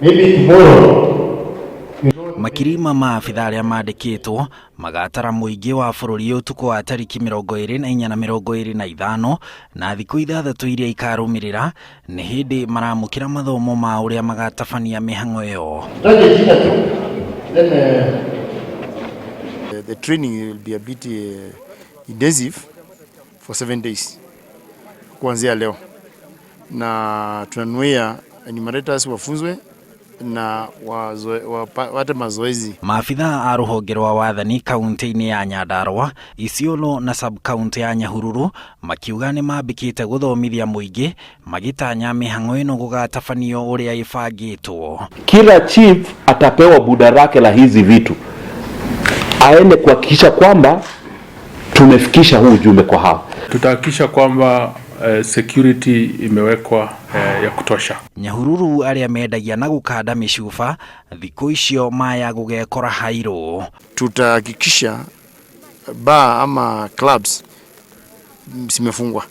Maybe tomorrow. Makirima maabitha aria mandikitwo magatara muingi wa bururi utuku wa tariki 24 na 25 na thiku ithathatu iria ikarumirira ni hindi maramukira mathomo ma uria magatabania mihango iyo. The training will be a bit intensive for 7 days kuanzia leo, na tunanuia enumerators wafunzwe na wate mazoezi. Maafitha a ruhonge rwa wathani kaunti-ini ya Nyandarua, Isiolo na sub-county ya Nyahururu makiuga ni mambikite guthomithia muingi magitanya mihango ino gugatabanio uria ibangitwo. Kila chief atapewa budarake la hizi vitu, aende kuhakikisha kwamba tumefikisha huu ujumbe kwa hao. Tutahakikisha kwamba security imewekwa ya kutosha. Nyahururu aria mendagia na gukanda micuba thiku icio maya gugekora hairo. Tutahakikisha bar ama clubs zimefungwa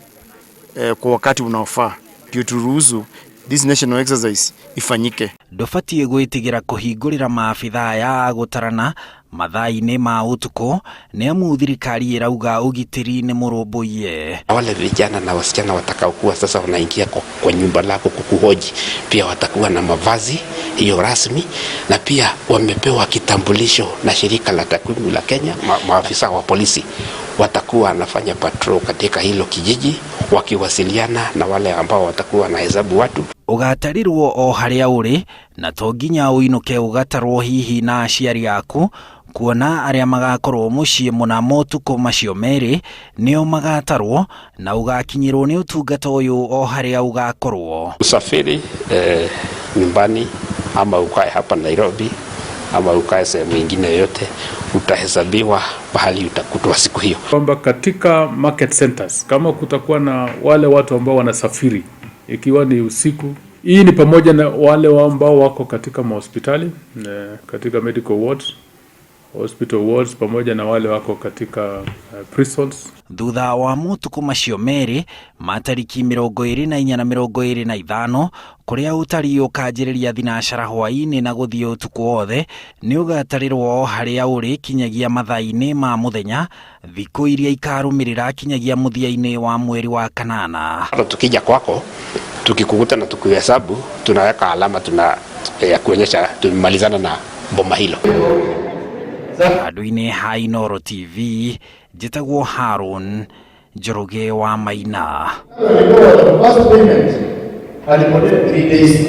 kwa wakati unaofaa ndio turuhusu this national exercise ifanyike. Ndofatie gwitigira kuhingurira maabitha ya gutarana mathaa-ini ma utuku ni amu thirikari irauga ugitiri ni murumbuiye. Wale vijana na wasichana watakaokuwa sasa wanaingia kwa nyumba lako kukuhoji pia watakuwa na mavazi hiyo rasmi, na pia wamepewa kitambulisho na shirika la takwimu la Kenya. Maafisa wa polisi watakuwa wanafanya patrol katika hilo kijiji wakiwasiliana na wale ambao watakuwa na hesabu watu. Ugatarirwo o haria uri na to nginya uinuke ugatarwo hihi na aciari aku kuona aria magakorwo mucii muna motuko macio meri nio magatarwo na ugakinyirwo ni utungata uyu o haria ugakorwo. Usafiri nyumbani ama ukae hapa Nairobi ama ukae sehemu nyingine yote utahesabiwa pahali utakutwa siku hiyo. Kwamba katika market centers kama kutakuwa na wale watu ambao wanasafiri ikiwa ni usiku, hii ni pamoja na wale ambao wako katika mahospitali, katika medical wards, hospital wards, pamoja na wale wako katika prisons. Thutha wa mutuku macio meri matariki 24 na 25 kuria utari ukanjiriria thinacara hwaini na guthii utuku wothe ni ugatarirwo haria uri kinyagia mathaa-ini ma muthenya thiku iria ikarumirira kinyagia muthia-ini wa mweri wa kanana. Tukija kwako tukikukuta na tukihesabu tunaweka alama ya kuonyesha tumemalizana na bomba hilo. Andu-ini ha Inooro TV njitagwo Harun Njoroge wa Maina.